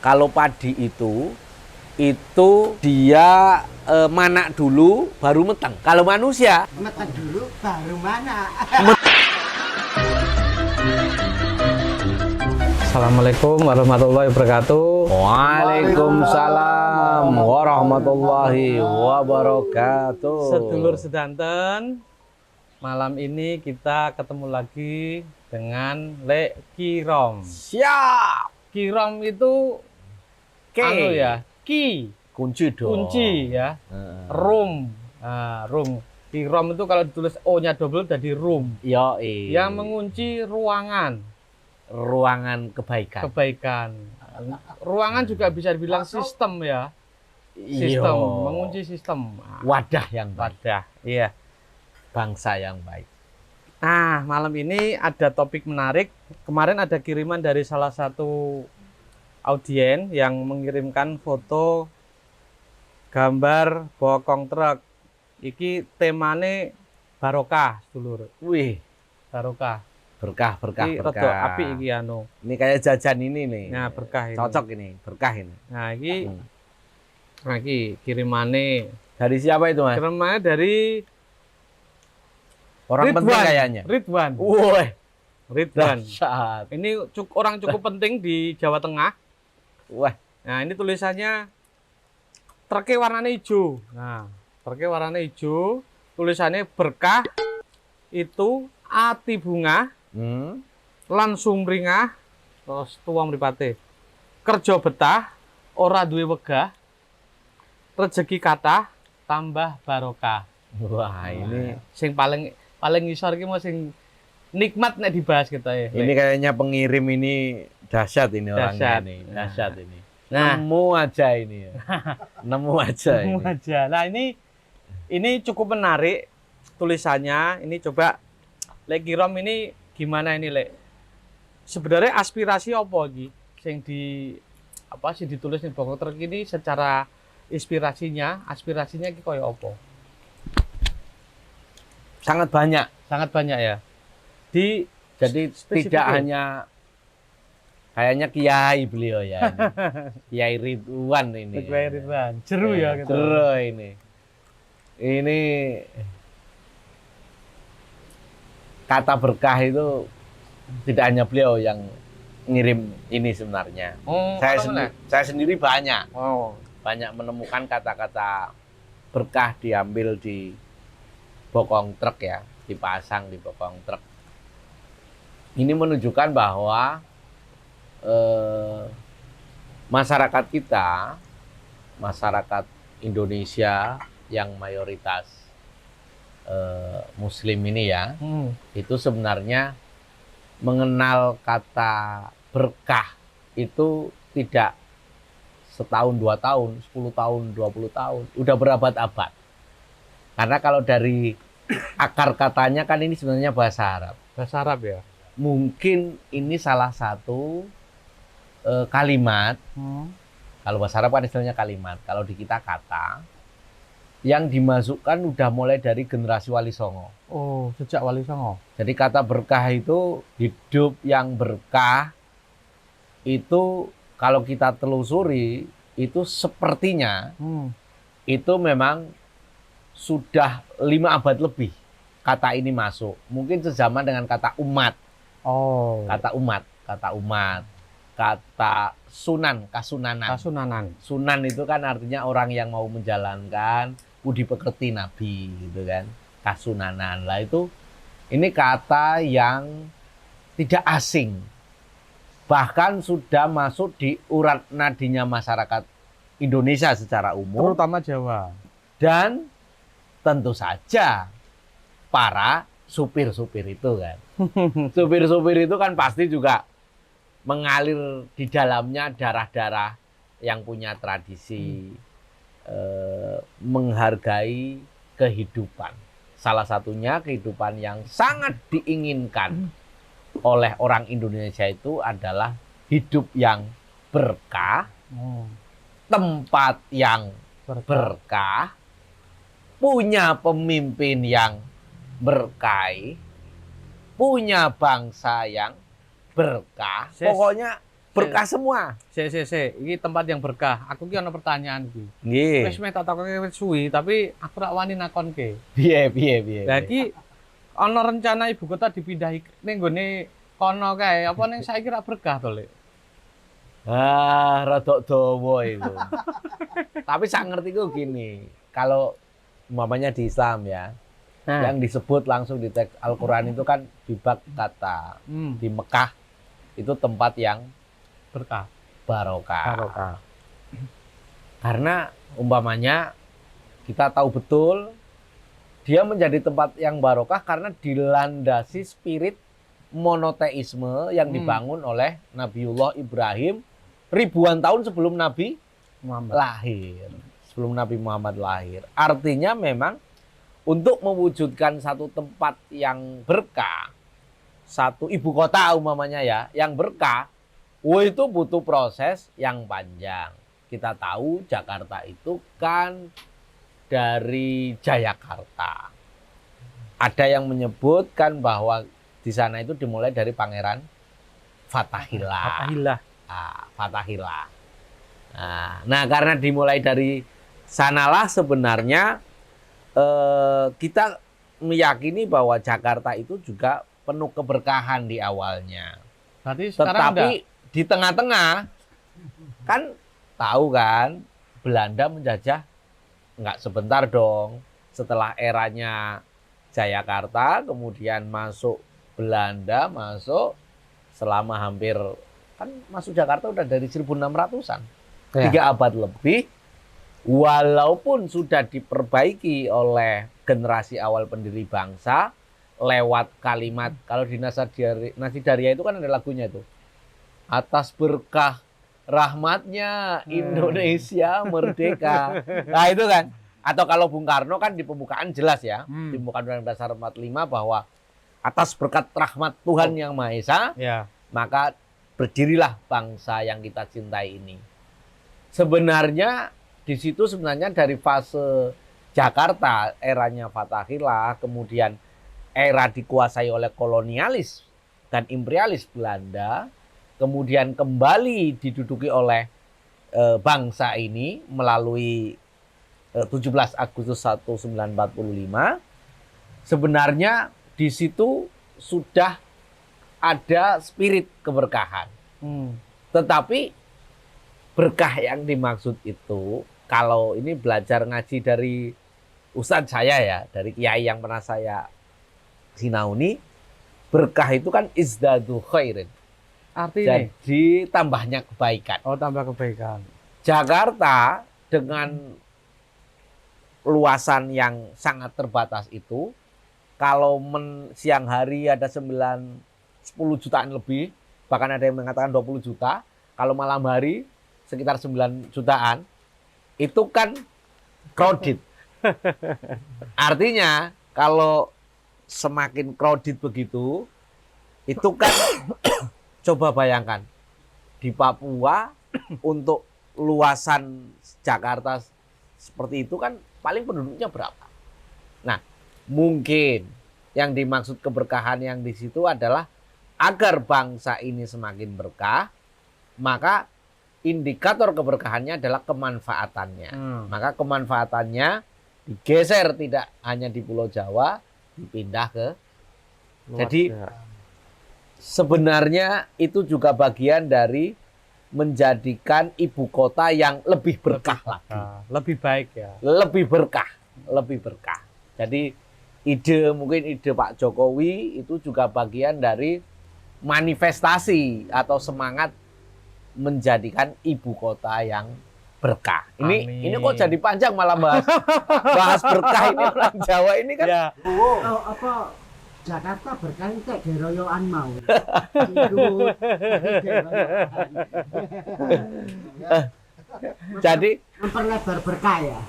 Kalau padi itu dia manak dulu baru meteng. Kalau manusia Meteng dulu baru mana? Assalamualaikum warahmatullahi wabarakatuh. Waalaikumsalam warahmatullahi wabarakatuh. Sedulur sedanten, malam ini kita ketemu lagi dengan Lek Kirom. Siap. Kirom itu anu ya, ki Kunci dong. kunci ya, room. Nah, room. Kirom itu kalau ditulis O-nya double jadi room. Yoi. Yang mengunci ruangan, kebaikan. Ruangan juga bisa dibilang sistem ya. Sistem, mengunci sistem. Wadah yang baik. Wadah, iya. Bangsa yang baik. Nah, malam ini ada topik menarik. Kemarin ada kiriman dari salah satu audien yang mengirimkan foto gambar bokong truk. Iki temane barokah, sedulur. Wih, Barokah. berkah. Iki rada apik iki anu. Ini kayak jajan ini nih. Nah, berkah ini. Cocok ini, berkah ini. Nah, iki kirimane. Dari siapa itu, Mas? Kirimane dari Orang penting kayaknya. Ridwan. Woi, Ridwan. dahsyat. Ini orang cukup penting di Jawa Tengah. Wah, Nah, ini tulisannya truknya warnanya hijau. Nah, truknya warnanya hijau, tulisannya berkah itu ati bunga, lan sumringah, terus tuwa mripate. Kerja betah, ora duwe wegah, rezeki kathah, tambah barokah. wah ini Sing paling ngisor iki mau sing nikmat nek dibahas kita ya. ini kayaknya pengirim ini dahsyat ini orangnya Dahsyat. ini. Dahsyat ini. Nah, Nemu aja ini ya. Nemu aja ini. aja. Nah, ini cukup menarik tulisannya. Ini coba Lek Kirom ini gimana ini, Lek? Sebenarnya aspirasi apa iki sing ditulis ning bokong truk ini secara aspirasinya iki koyo apa? Sangat banyak. Sangat banyak ya. Jadi Spesifik tidak ya? hanya kayaknya kiai beliau ya. Ini. Kiai Ridwan ini. Kiai Ridwan. Jeru ya gitu. Jeru ini. Ini kata berkah itu tidak hanya beliau yang ngirim ini sebenarnya. Oh, Saya sendiri banyak menemukan kata-kata berkah diambil di bokong truk ya, dipasang di bokong truk. Ini menunjukkan bahwa masyarakat kita, masyarakat Indonesia yang mayoritas Muslim ini ya, itu sebenarnya mengenal kata berkah itu tidak setahun, 2 tahun, 10 tahun, 20 tahun, udah berabad-abad. Karena kalau dari akar katanya kan ini sebenarnya bahasa Arab. bahasa Arab ya. Mungkin ini salah satu kalimat. Kalau bahasa Arab kan istilahnya kalimat. Kalau di kita kata yang dimasukkan udah mulai dari generasi Wali Songo. Oh, sejak Wali Songo. Jadi kata berkah itu hidup yang berkah itu kalau kita telusuri itu sepertinya itu memang sudah 5 abad lebih kata ini masuk. Mungkin sezaman dengan kata umat. Oh. Kata umat, kata sunan, kasunanan. Sunan itu kan artinya orang yang mau menjalankan budi pekerti Nabi gitu kan. Kasunanan. Lah itu ini kata yang tidak asing. Bahkan sudah masuk di urat nadinya masyarakat Indonesia secara umum, Terutama Jawa. dan tentu saja para supir-supir itu kan. Supir-supir itu kan pasti juga mengalir di dalamnya darah-darah yang punya tradisi menghargai kehidupan. Salah satunya kehidupan yang sangat diinginkan oleh orang Indonesia itu adalah hidup yang berkah, tempat yang berkah, punya pemimpin yang berkah, punya bangsa yang berkah. Pokoknya berkah semua. Ini tempat yang berkah. Aku ki ana pertanyaan ki. Nggih. Wis tak takoke wis suwi, tapi aku rak wani nakonke. Piye. Lah iki ana rencana ibu kota dipindahi ning gone kono kae, apa ning saiki rak berkah to, Lek? Rada dawa itu. Tapi sak ngertiku gini, kalau umpamanya di Islam ya, yang disebut langsung di teks Al-Qur'an itu kan di bab kata. Di Mekah itu tempat yang Berkah. barokah. Karena umpamanya kita tahu betul dia menjadi tempat yang barokah karena dilandasi spirit monoteisme yang dibangun oleh Nabiullah Ibrahim ribuan tahun sebelum Nabi lahir. Sebelum Nabi Muhammad lahir. Artinya memang untuk mewujudkan satu tempat yang berkah, satu ibu kota umpamanya ya, yang berkah, itu butuh proses yang panjang. Kita tahu Jakarta itu kan dari Jayakarta. Ada yang menyebutkan bahwa di sana itu dimulai dari Pangeran Fatahillah. Fatahillah. Nah, karena dimulai dari sanalah sebenarnya kita meyakini bahwa Jakarta itu juga penuh keberkahan di awalnya. Berarti Tetapi di tengah-tengah kan tahu kan Belanda menjajah nggak sebentar dong. Setelah eranya Jayakarta, kemudian masuk Belanda, masuk selama hampir kan masuk Jakarta udah dari 1600-an. 3 abad lebih. Walaupun sudah diperbaiki oleh generasi awal pendiri bangsa lewat kalimat, kalau di Nasidaria itu kan ada lagunya itu. Atas berkah rahmatnya Indonesia merdeka. Nah itu kan. Atau kalau Bung Karno kan di pembukaan jelas ya. Di pembukaan Undang-Undang Dasar 45 bahwa atas berkat rahmat Tuhan Yang Maha Esa, maka berdirilah bangsa yang kita cintai ini. Sebenarnya di situ sebenarnya dari fase Jakarta, eranya Fatahillah, kemudian era dikuasai oleh kolonialis dan imperialis Belanda, kemudian kembali diduduki oleh bangsa ini melalui 17 Agustus 1945. Sebenarnya di situ sudah ada spirit keberkahan. Tetapi berkah yang dimaksud itu, kalau ini belajar ngaji dari ustadz saya ya, dari kiai yang pernah saya sinauni, berkah itu kan izdadu khairin. Artinya jadi tambahnya kebaikan. Oh, tambah kebaikan. Jakarta dengan luasan yang sangat terbatas itu, kalau siang hari ada 10 jutaan lebih, bahkan ada yang mengatakan 20 juta, kalau malam hari sekitar 9 jutaan, itu kan crowded. Artinya kalau semakin crowded begitu, itu kan coba bayangkan di Papua untuk luasan Jakarta seperti itu kan paling penduduknya berapa? Nah, mungkin yang dimaksud keberkahan yang di situ adalah agar bangsa ini semakin berkah, maka indikator keberkahannya adalah kemanfaatannya. Maka kemanfaatannya digeser tidak hanya di Pulau Jawa, dipindah ke luas. Jadi sebenarnya itu juga bagian dari menjadikan ibu kota yang lebih berkah lagi. Lebih baik ya. Lebih berkah. Jadi mungkin ide Pak Jokowi itu juga bagian dari manifestasi atau semangat menjadikan ibu kota yang berkah. Ini kok jadi panjang malah bahas berkah ini orang Jawa ini kan. Ya. Apa Jakarta berkah itu kayak geroyokan mau. Jadi memperlebar berkah ya.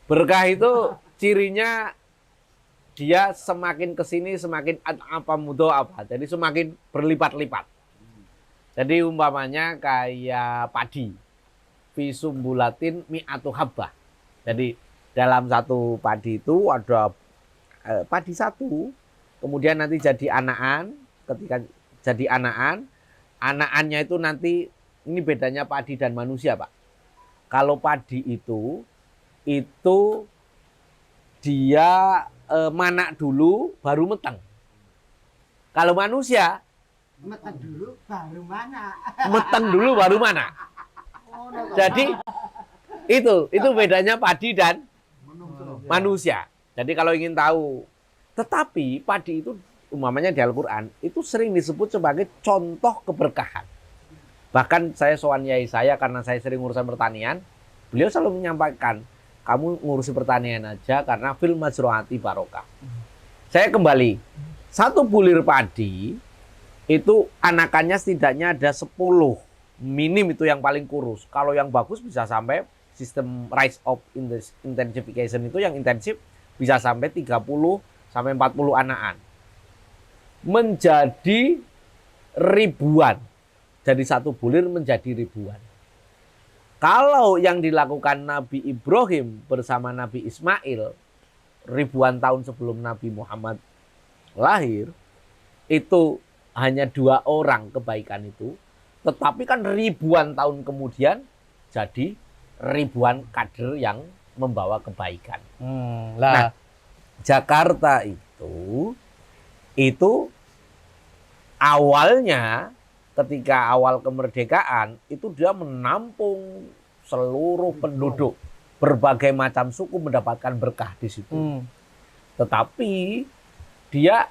Berkah itu cirinya dia semakin kesini semakin apa mudo apa. Jadi semakin berlipat-lipat. Jadi umpamanya kayak padi, fisumbulatin mi'atu habbah. Jadi dalam satu padi itu ada padi satu, kemudian nanti jadi anakan. Ketika jadi anakan, anakannya itu nanti ini bedanya padi dan manusia, Pak. Kalau padi itu dia manak dulu baru meteng. Kalau manusia Meteng dulu baru mana? meteng dulu baru manak. Jadi itu bedanya padi dan manusia. Jadi kalau ingin tahu, tetapi padi itu umpamanya di Al-Qur'an itu sering disebut sebagai contoh keberkahan. Bahkan saya sowan yai saya karena saya sering urusan pertanian, beliau selalu menyampaikan, kamu ngurusi pertanian aja karena fil majruati barokah. Saya kembali, satu bulir padi itu anakannya setidaknya ada 10, minim itu yang paling kurus. Kalau yang bagus bisa sampai sistem rise of intensification itu yang intensif bisa sampai 30 sampai 40 anakan. Menjadi ribuan. Jadi satu bulir menjadi ribuan. Kalau yang dilakukan Nabi Ibrahim bersama Nabi Ismail ribuan tahun sebelum Nabi Muhammad lahir, itu hanya 2 orang kebaikan itu, tetapi kan ribuan tahun kemudian jadi ribuan kader yang membawa kebaikan. Nah, Jakarta itu awalnya ketika awal kemerdekaan itu dia menampung seluruh penduduk, berbagai macam suku mendapatkan berkah di situ. Tetapi dia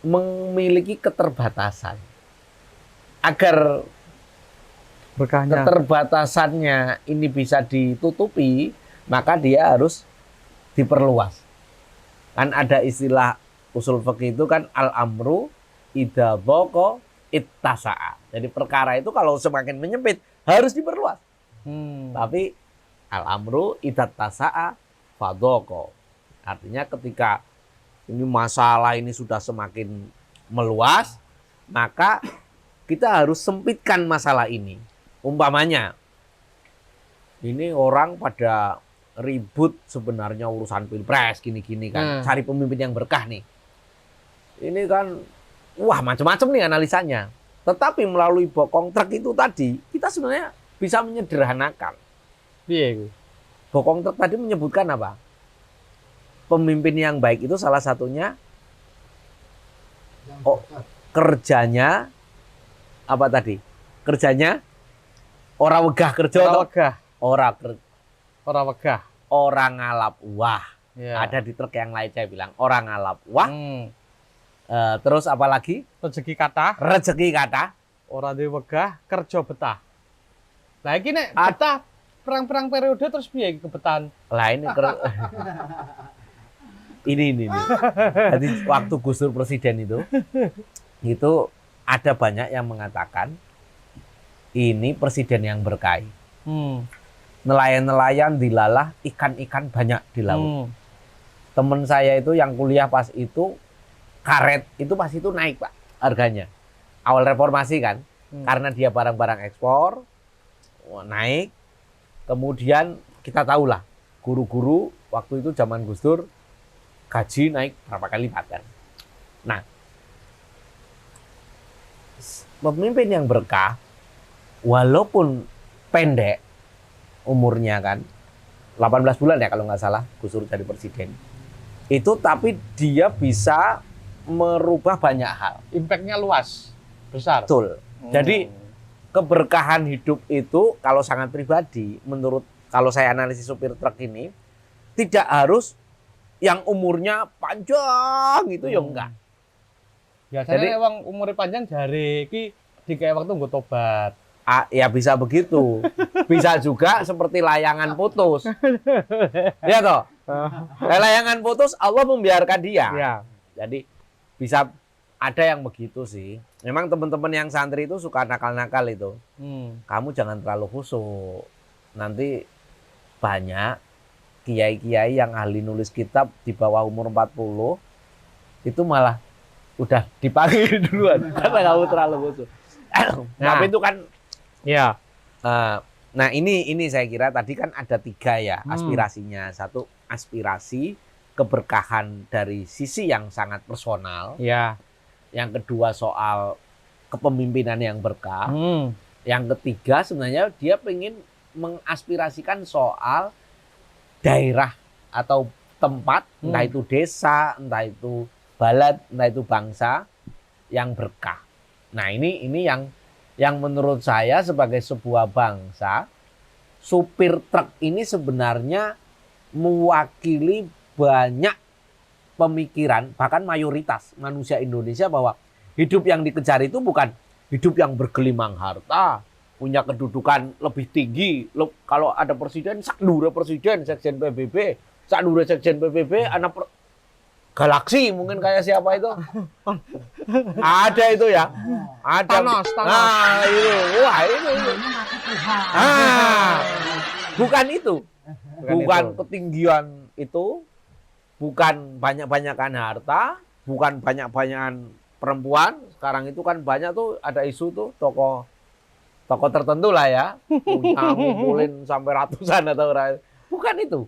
memiliki keterbatasan. Agar berkahnya, keterbatasannya ini bisa ditutupi, maka dia harus diperluas. Kan ada istilah usul fikih itu kan al-amru idza dhaqa ittasa'a. Jadi perkara itu kalau semakin menyempit harus diperluas. Tapi al-amru idza tasa'a fadhaqa. Artinya ketika ini masalah ini sudah semakin meluas, maka kita harus sempitkan masalah ini. Umpamanya, ini orang pada ribut sebenarnya urusan pilpres gini-gini kan, cari pemimpin yang berkah nih. Ini kan, wah macam-macam nih analisanya. Tetapi melalui bokong truk itu tadi, kita sebenarnya bisa menyederhanakan. Iya. Bokong truk tadi menyebutkan apa? Pemimpin yang baik itu salah satunya kerjanya apa tadi? Kerjanya orang wegah kerja atau orang wegah. Orang ngalap wah. Ya. Ada di truk yang lain saya bilang orang ngalap wah. Terus apa lagi? Rezeki kata. Orang di wegah kerja betah. Lah iki nek betah perang-perang periode terus piye kebetan? Lah ini ini. Jadi waktu Gus Dur presiden itu ada banyak yang mengatakan ini presiden yang berkah. Nelayan-nelayan dilalah, ikan-ikan banyak di laut. Temen saya itu yang kuliah pas itu karet itu pas itu naik Pak harganya. Awal reformasi kan, karena dia barang-barang ekspor naik. Kemudian kita tahulah guru-guru waktu itu zaman Gus Dur gaji naik berapa kali lipat kan. Nah, pemimpin yang berkah walaupun pendek umurnya kan 18 bulan ya kalau nggak salah Gus Dur jadi presiden itu, tapi dia bisa merubah banyak hal. Impactnya luas, besar. Betul. Jadi keberkahan hidup itu kalau sangat pribadi, menurut kalau saya analisis supir truk ini tidak harus yang umurnya panjang itu ya enggak. Biasanya jadi emang umurnya panjang jari iki dikai waktu nggo tobat. Ya bisa begitu. Bisa juga seperti layangan putus. Ya toh? Layangan putus Allah membiarkan dia. Ya. Jadi bisa ada yang begitu sih. Memang teman-teman yang santri itu suka nakal-nakal itu. Kamu jangan terlalu khusyuk. Nanti banyak kiai-kiai yang ahli nulis kitab di bawah umur 40 itu malah udah dipanggil duluan karena kamu terlalu khusyuk. Tapi itu kan ya. Nah ini saya kira tadi kan ada 3 ya aspirasinya. Satu aspirasi keberkahan dari sisi yang sangat personal. Ya. Yang kedua soal kepemimpinan yang berkah. Yang ketiga sebenarnya dia pengen mengaspirasikan soal daerah atau tempat, entah itu desa, entah itu balad, entah itu bangsa yang berkah. Nah ini yang menurut saya sebagai sebuah bangsa, supir truk ini sebenarnya mewakili banyak pemikiran, bahkan mayoritas manusia Indonesia, bahwa hidup yang dikejar itu bukan hidup yang bergelimang harta, punya kedudukan lebih tinggi. Kalau ada presiden, sakdure presiden, sekjen PBB, sakdure sekjen PBB, anak galaksi mungkin kayak siapa itu? Ada itu ya. Ada. Thanos. Nah, itu. Wah, itu. Ah, bukan itu. Bukan ketinggian itu, bukan banyak-banyakan harta, bukan banyak-banyakan perempuan. Sekarang itu kan banyak tuh ada isu tuh tokoh tertentu lah ya, ngumpulin sampai ratusan atau bukan itu.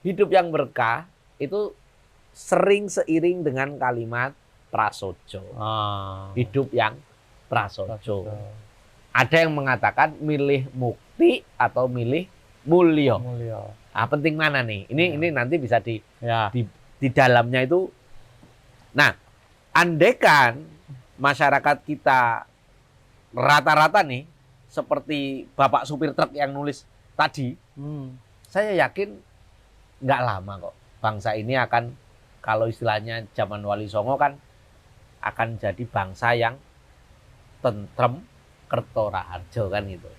Hidup yang berkah itu sering seiring dengan kalimat prasojo. Hidup yang prasojo. Ada yang mengatakan milih mukti atau milih mulyo. Ah, penting mana nih? Ini nanti bisa di dalamnya itu. Nah, andaikan masyarakat kita rata-rata nih seperti Bapak supir truk yang nulis tadi, saya yakin nggak lama kok bangsa ini akan, kalau istilahnya zaman Wali Songo kan, akan jadi bangsa yang tentrem kerto raharjo kan gitu.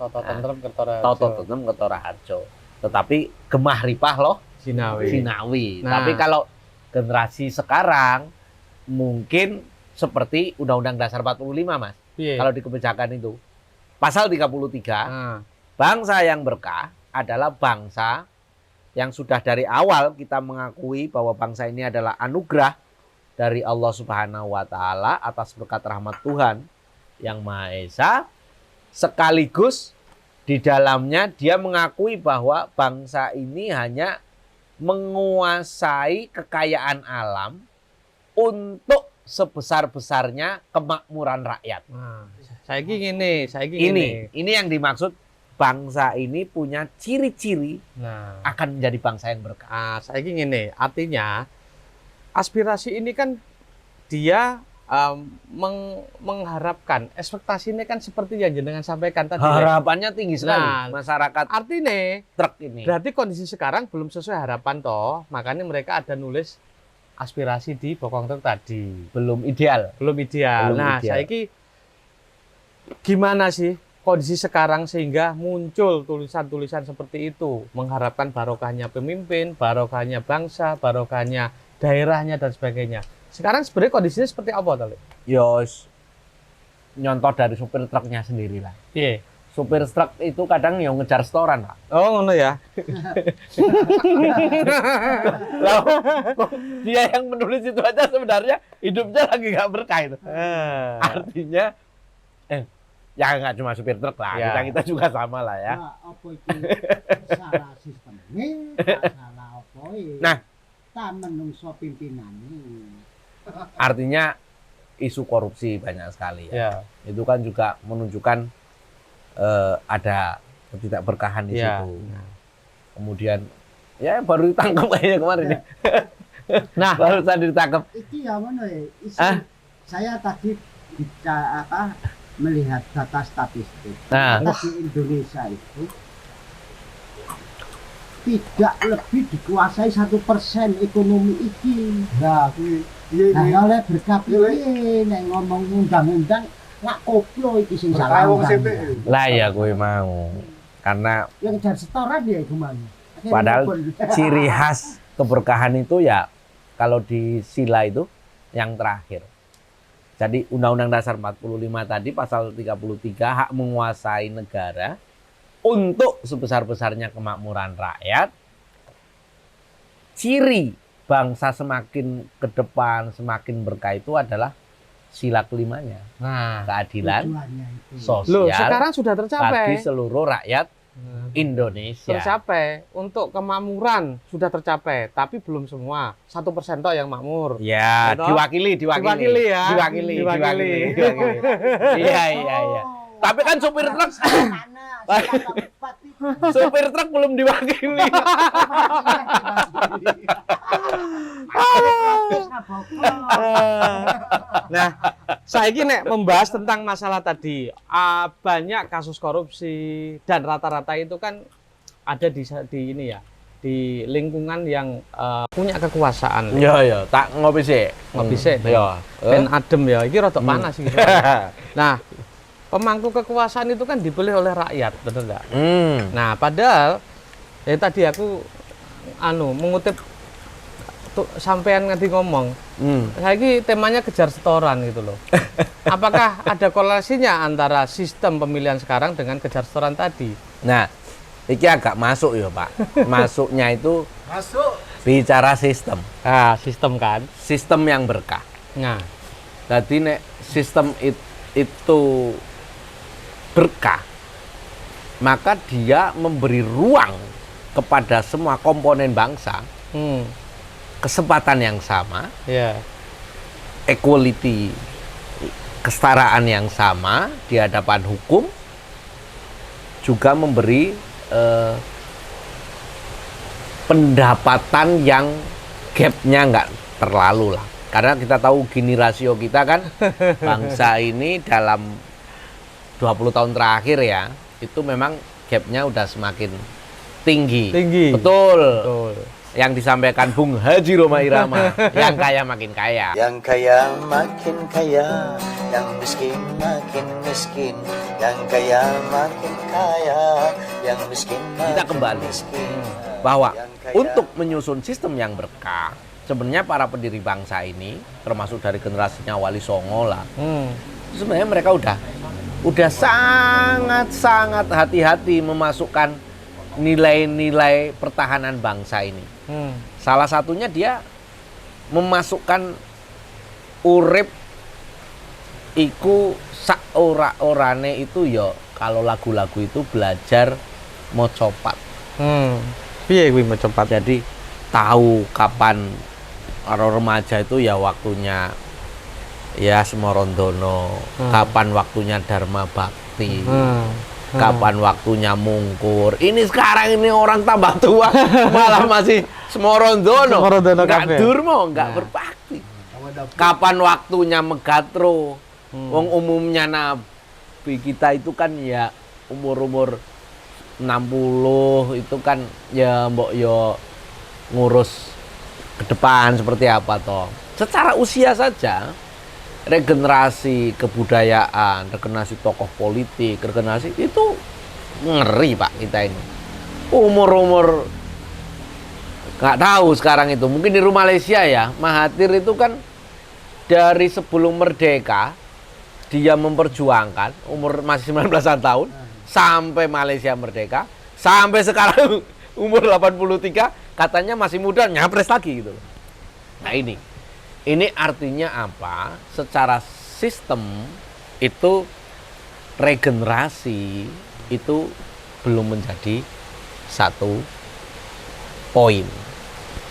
Toto tentrem kerto raharjo. Tetapi gemah ripah loh Sinawi. Nah. Tapi kalau generasi sekarang mungkin seperti Undang-Undang Dasar 45, Mas. Kalau di kebijakan itu pasal 33, bangsa yang berkah adalah bangsa yang sudah dari awal kita mengakui bahwa bangsa ini adalah anugerah dari Allah Subhanahu wa taala atas berkat rahmat Tuhan yang Maha Esa, sekaligus di dalamnya dia mengakui bahwa bangsa ini hanya menguasai kekayaan alam untuk sebesar-besarnya kemakmuran rakyat. Ini yang dimaksud bangsa ini punya ciri-ciri akan menjadi bangsa yang berkah. Artinya aspirasi ini kan dia mengharapkan, ekspektasi ini kan seperti yang jenengan sampaikan tadi. Harapannya tinggi sekali masyarakat. Artinya truk ini. Berarti kondisi sekarang belum sesuai harapan toh, makanya mereka ada nulis aspirasi di bokong truk tadi. Belum ideal. Saiki gimana sih kondisi sekarang sehingga muncul tulisan-tulisan seperti itu, mengharapkan barokahnya pemimpin, barokahnya bangsa, barokahnya daerahnya dan sebagainya. Sekarang sebenarnya kondisinya seperti apa tadi? Yos, nyontoh dari supir truknya sendiri lah. Iya. Supir truk itu kadang yang ngejar setoran, Pak. Oh, ngono ya. Dia yang menulis itu aja sebenarnya hidupnya lagi nggak berkah itu. Artinya, ya nggak cuma supir truk lah, kita juga sama lah ya. Apa itu salah sistemnya, salah apa ini. Nah, tak menungso pimpinannya. Artinya isu korupsi banyak sekali ya. Itu kan juga menunjukkan ada ketidakberkahan di situ. Kemudian ya baru ditangkap kayaknya kemarin ya. Nah, baru tadi ditangkap. Itu ya mana ya? Saya tadi melihat data statistik. Di Indonesia itu tidak lebih dikuasai 1% ekonomi iki. Nah, oleh berkah piye nek ngomong undang-undang nggak koplo iki sing salah. Lah ya gue mau. Karena yang jar setoran ya gimana? Padahal ciri khas keberkahan itu ya kalau di sila itu yang terakhir. Jadi Undang-Undang Dasar 45 tadi pasal 33 hak menguasai negara untuk sebesar-besarnya kemakmuran rakyat. Ciri bangsa semakin ke depan semakin berkah itu adalah sila kelimanya. Keadilan sosial. Sekarang sudah tercapai. Bagi seluruh rakyat Indonesia. Tercapai. Untuk kemakmuran sudah tercapai, tapi belum semua. 1% toh yang makmur. Ya, diwakili ya. Diwakili. Iya. Tapi kan supir truk, Panas, supir truk belum diwakili. Nah, saya ini nek membahas tentang masalah tadi, banyak kasus korupsi dan rata-rata itu kan ada di ini ya, di lingkungan yang punya kekuasaan. Iya, iya, tak ngopi sih. Ngopi sih. Iya. Ben adem ya, ini rada panas iki. Nah, pemangku kekuasaan itu kan dipilih oleh rakyat, betul nggak? Nah, padahal tadi aku mengutip sampean ngerti ngomong, saya ini temanya kejar setoran gitu loh. Apakah ada korelasinya antara sistem pemilihan sekarang dengan kejar setoran tadi? Nah, ini agak masuk ya Pak. Masuknya itu bicara sistem. Ah, sistem kan? Sistem yang berkah. Nah, Jadi nek sistem itu berkah, maka dia memberi ruang kepada semua komponen bangsa kesempatan yang sama, ya, equality, kesetaraan yang sama di hadapan hukum, juga memberi pendapatan yang gapnya nggak terlalu lah. Karena kita tahu gini rasio kita kan bangsa ini dalam 20 tahun terakhir ya, itu memang gapnya udah semakin tinggi. Betul. Yang disampaikan Bung Haji Rhoma Irama, yang kaya makin kaya. Yang kaya makin kaya, yang miskin makin miskin. Yang kaya makin kaya, yang miskin makin Kita kembali miskin. bahwa Yang kaya untuk menyusun sistem yang berkah, sebenarnya para pendiri bangsa ini, termasuk dari generasinya Wali Songo lah, sebenarnya mereka udah sangat hati-hati memasukkan nilai-nilai pertahanan bangsa ini. Salah satunya dia memasukkan urip iku sak ora-orane itu ya, kalau lagu-lagu itu belajar mocopat. piye kuwi mocopat? Jadi tahu kapan orang remaja itu ya waktunya ya Smorondono, kapan waktunya Dharma Bakti, kapan waktunya mungkur. Ini sekarang ini orang tambah tua malah masih Smorondono, nggak durmo, nggak berbakti. Kapan waktunya megatro? Wong umumnya nabi kita itu kan ya umur 60 itu kan ya mbok yo ngurus ke depan seperti apa toh. Secara usia saja regenerasi kebudayaan, regenerasi tokoh politik, regenerasi itu ngeri Pak kita ini. Umur nggak tahu sekarang itu. Mungkin di Malaysia ya, Mahathir itu kan dari sebelum merdeka dia memperjuangkan umur masih 19-an tahun sampai Malaysia merdeka, sampai sekarang umur 83 katanya masih muda nyapres lagi gitu. Nah ini artinya apa? Secara sistem itu regenerasi itu belum menjadi satu poin.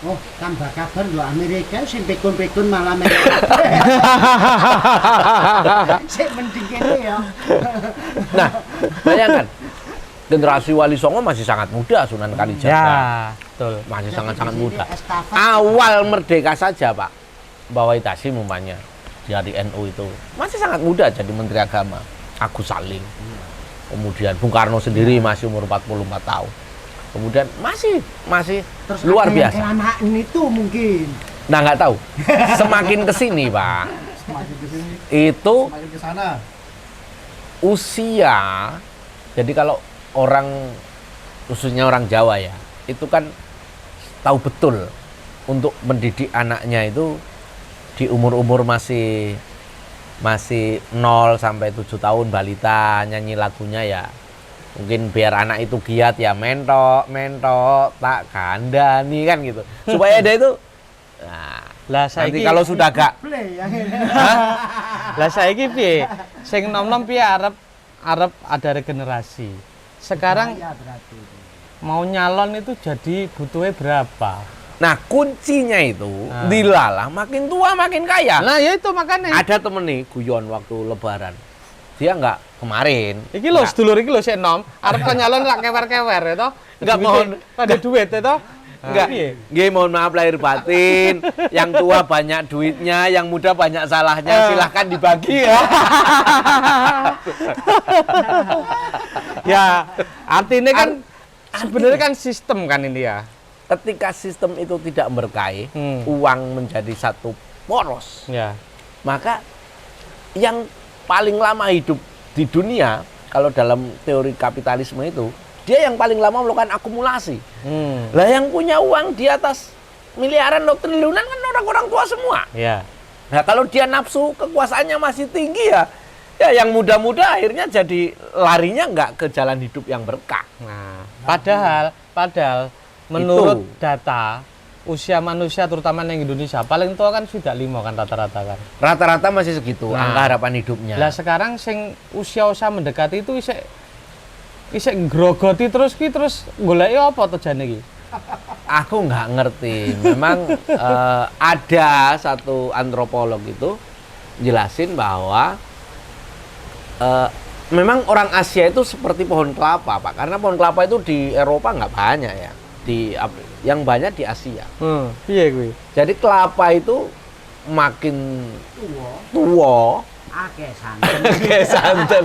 Oh, tambah kabar lo Amerika sing pekun-pekun malah sing mending kene ya. Nah, bayangkan generasi Wali Songo masih sangat muda, Sunan Kalijaga. Ya, betul. Masih sangat muda. Awal merdeka saja, Pak. Bawai Tasim umpamanya dari NU itu masih sangat muda jadi Menteri Agama. Agus Salim. Kemudian Bung Karno sendiri masih umur 44 tahun. Kemudian masih terus luar biasa. Kelamaan itu mungkin. Nah, nggak tahu. Semakin kesini, Pak. Itu Semakin ke sana. usia. Jadi kalau orang, khususnya orang Jawa ya, itu kan tahu betul untuk mendidik anaknya itu di umur-umur masih 0 sampai 7 tahun balita, nyanyi lagunya ya mungkin biar anak itu giat ya, mentok tak kandani kan gitu, supaya dia itu Lah nanti saiki kalau sudah gak lah saiki piye? Sing nom-nom piye arep ada regenerasi. Sekarang Ya, berarti. mau nyalon itu jadi butuhnya berapa? nah kuncinya itu dilalah makin tua makin kaya. Nah, ya itu makanya. Ada temen nih guyon waktu lebaran, dia nggak kemarin. Iki lho sedulur iki lho sik enom, arep nyalon rak kewer-kewer ya toh. Enggak mohon ada duit ya toh. enggak. Nggih mohon maaf lahir batin. Yang tua banyak duitnya, yang muda banyak salahnya. Silahkan dibagi ya. Ya, artinya kan sebenarnya kan sistem kan ini ya. Ketika sistem itu tidak berkait, uang menjadi satu poros. Ya. Maka yang paling lama hidup di dunia, kalau dalam teori kapitalisme itu, dia yang paling lama melakukan akumulasi. Lah yang punya uang di atas miliaran atau triliunan kan orang-orang tua semua. Ya. Nah kalau dia nafsu kekuasaannya masih tinggi ya yang muda-muda akhirnya jadi larinya nggak ke jalan hidup yang berkah. Nah, padahal menurut data usia manusia terutama yang Indonesia paling tua kan sudah 5 kan rata-rata kan. Rata-rata masih segitu angka harapan hidupnya. Lah sekarang sing usia-usia mendekati itu isek grogoti terus goleki apa to jane iki? Aku nggak ngerti. Memang ada satu antropolog itu jelasin bahwa memang orang Asia itu seperti pohon kelapa, Pak. Karena pohon kelapa itu di Eropa nggak banyak ya. Yang banyak di Asia. Piye kuwi? Jadi kelapa itu makin tua Akeh santen. kayak santan.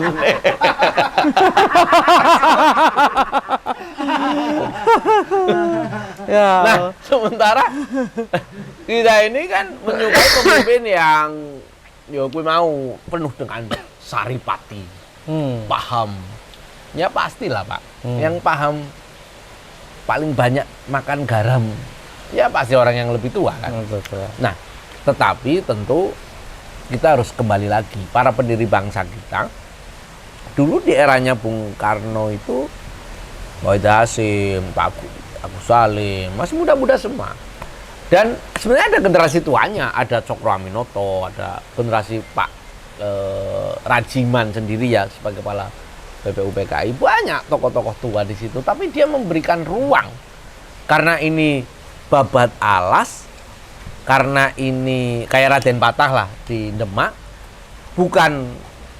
Ya. Nah, sementara kita ini kan menyukai pemimpin yang ya gue mau penuh dengan saripati, paham. Ya pastilah Pak. Yang paham paling banyak makan garam. Ya pasti orang yang lebih tua kan. Nah, tetapi tentu kita harus kembali lagi para pendiri bangsa kita. Dulu di eranya Bung Karno itu Wahid Hasyim, Pak Agus Salim, masih muda-muda semua. Dan sebenarnya ada generasi tuanya, ada Cokro Aminoto, ada generasi Pak Rajiman sendiri ya sebagai kepala BPUPKI. Banyak tokoh-tokoh tua di situ, tapi dia memberikan ruang. Karena ini babat alas, karena ini kayak Raden Patah lah di Demak, bukan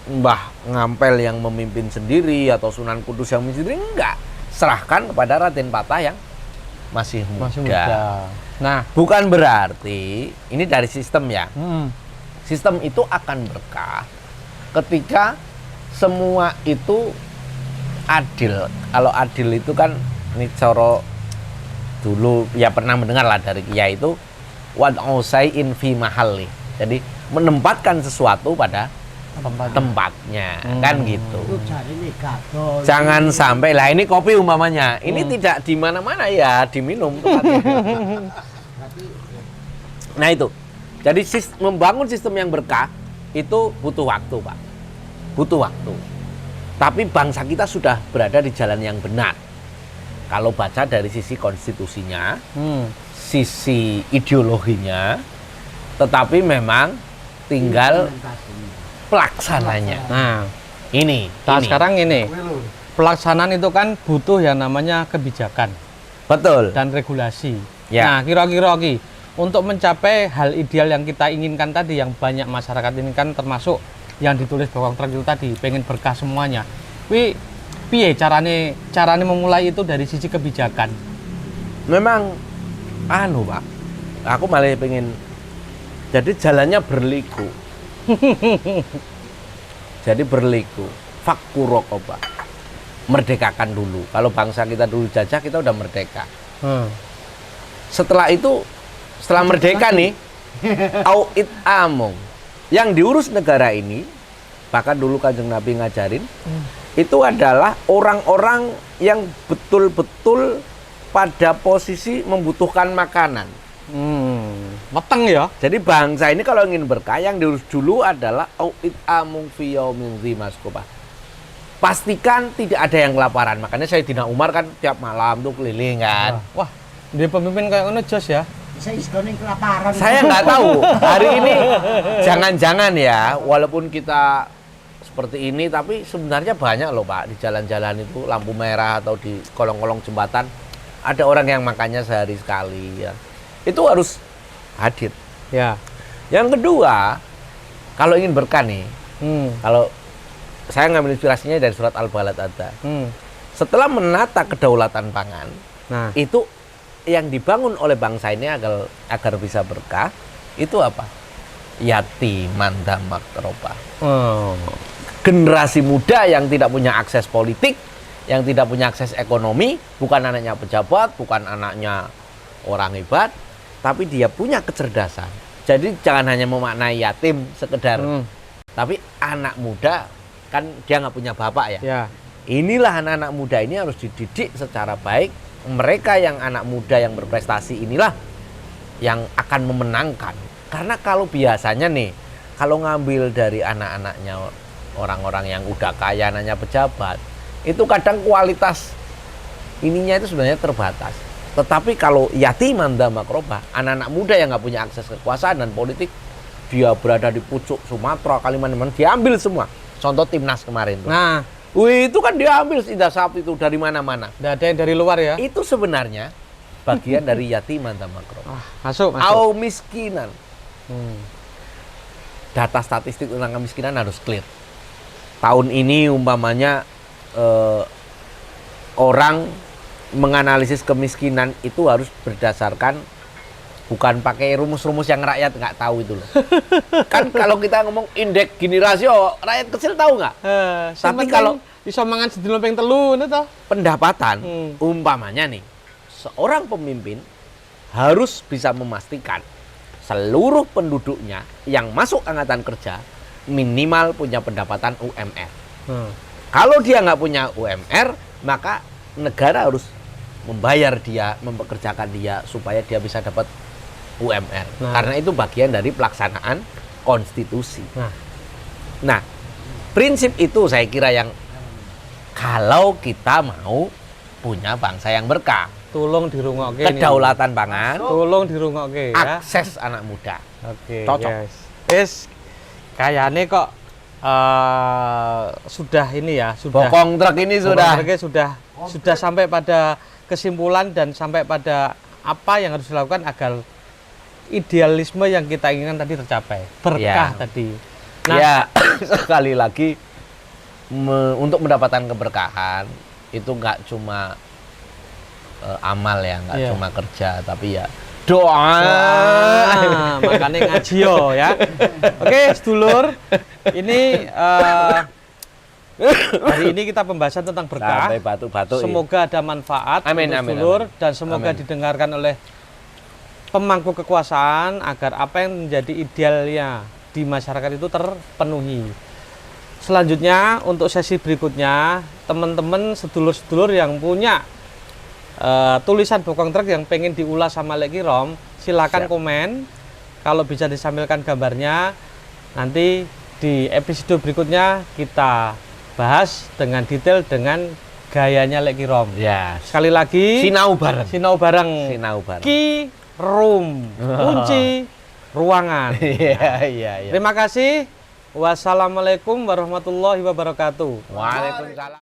Mbah Ngampel yang memimpin sendiri atau Sunan Kudus yang memimpin sendiri, enggak. Serahkan kepada Raden Patah yang masih muda. Nah, bukan berarti ini dari sistem ya. Sistem itu akan berkah ketika semua itu adil. Kalau adil itu kan ini coro dulu ya pernah mendengar lah dari Kiai itu wad'usai'in fi mahalli. Jadi menempatkan sesuatu pada tempatnya kan gitu. Jangan sampai lah ini kopi umpamanya. Ini tidak di mana-mana ya diminum tempatnya. Nah itu. Jadi membangun sistem yang berkah itu butuh waktu, Pak. Butuh waktu. Tapi bangsa kita sudah berada di jalan yang benar. Kalau baca dari sisi konstitusinya, sisi ideologinya, tetapi memang tinggal pelaksananya. Nah, ini. Sekarang ini pelaksanaan itu kan butuh yang namanya kebijakan, betul, dan regulasi. Ya. Nah, kira-kira untuk mencapai hal ideal yang kita inginkan tadi, yang banyak masyarakat inginkan, termasuk yang ditulis bawang truk itu tadi, pengen berkah semuanya. Piye carane memulai itu dari sisi kebijakan? Memang Pak, aku malah pengen jadi jalannya berliku. Jadi berliku, fakku rokoba, merdekakan dulu. Kalau bangsa kita dulu jajah, kita udah merdeka. Setelah itu, setelah merdeka nih, au it among, yang diurus negara ini, bahkan dulu Kanjeng Nabi ngajarin, itu adalah orang-orang yang betul-betul pada posisi membutuhkan makanan. Meteng ya. Jadi bangsa ini kalau ingin berkah, yang diurus dulu adalah au'id amung fi yaumin dzi masqobah. Pastikan tidak ada yang kelaparan. Makanya Sayyidina Umar kan tiap malam tuh keliling kan. Wah, dia pemimpin kayak ngono jos ya. Saya nggak tahu. Hari ini jangan-jangan ya, walaupun kita seperti ini, tapi sebenarnya banyak loh Pak di jalan-jalan itu lampu merah atau di kolong-kolong jembatan ada orang yang makannya sehari sekali ya. Itu harus hadir. Ya. Yang kedua, kalau ingin berkah nih, kalau saya ngambil inspirasinya dari surat Al-Balad ada. Hmm. Setelah menata kedaulatan pangan, Nah, itu yang dibangun oleh bangsa ini agar bisa berkah, itu apa? Yatiman damak roba. oh. Generasi muda yang tidak punya akses politik, yang tidak punya akses ekonomi, bukan anaknya pejabat, bukan anaknya orang hebat, tapi dia punya kecerdasan. Jadi jangan hanya memaknai yatim sekedar, tapi anak muda kan dia nggak punya bapak ya. Ya. Inilah anak-anak muda ini harus dididik secara baik. Mereka yang anak muda yang berprestasi inilah yang akan memenangkan. Karena kalau biasanya nih, kalau ngambil dari anak-anaknya orang-orang yang udah kaya, anaknya pejabat, itu kadang kualitas ininya itu sebenarnya terbatas. Tetapi kalau yatiman damak roba, anak-anak muda yang nggak punya akses kekuasaan dan politik, dia berada di pucuk Sumatera, Kalimantan, diambil semua. Contoh timnas kemarin tuh. Nah, Wih, itu kan diambil Indah Sabtu itu dari mana-mana. nggak ada yang dari luar ya? Itu sebenarnya bagian dari yatiman damak roba. Masuk. Au miskinan. Hmm. Data statistik tentang kemiskinan harus clear. Tahun ini umpamanya orang menganalisis kemiskinan itu harus berdasarkan bukan pakai rumus-rumus yang rakyat nggak tahu itu loh. Kan kalau kita ngomong indeks Gini rasio, rakyat kecil tahu nggak? Tapi kalau bisa mangan sedina ping telu itu toh. Pendapatan, umpamanya nih, seorang pemimpin harus bisa memastikan seluruh penduduknya yang masuk angkatan kerja minimal punya pendapatan UMR. Kalau dia nggak punya UMR, maka negara harus membayar dia, mempekerjakan dia supaya dia bisa dapat UMR. Karena itu bagian dari pelaksanaan konstitusi. Nah, prinsip itu saya kira yang kalau kita mau punya bangsa yang berkah, Tolong dirungokke. kedaulatan pangan, Tolong dirungokke ya. akses anak muda. Oke. Cocok. Yes. Wis kayane kok sudah ini ya, sudah Bokong truk ini sudah. Pokoknya sudah sampai pada kesimpulan dan sampai pada apa yang harus dilakukan agar idealisme yang kita inginkan tadi tercapai, berkah Ya. tadi. Ya, sekali lagi untuk mendapatkan keberkahan itu nggak cuma amal ya, nggak Iya. cuma kerja, tapi ya doa. Wah, makanya ngaji yo ya. Oke, sedulur, ini hari ini kita pembahasan tentang berkah. Sampai batuk-batuk. Semoga ada manfaat Amin, untuk amin, sedulur amin. dan semoga Amin. didengarkan oleh pemangku kekuasaan agar apa yang menjadi idealnya di masyarakat itu terpenuhi. Selanjutnya untuk sesi berikutnya, teman-teman sedulur-sedulur yang punya tulisan Bokong Truk yang pengen diulas sama Lek Kirom, silakan Siap. komen. Kalau bisa disampaikan gambarnya, nanti di episode berikutnya kita bahas dengan detail dengan gayanya Lek Kirom. Ya, Sekali lagi, sinau bareng. sinau bareng. Sinau bareng. Ki room, kunci ruangan. Iya, iya, iya. Terima kasih. Wassalamualaikum warahmatullahi wabarakatuh. Waalaikumsalam.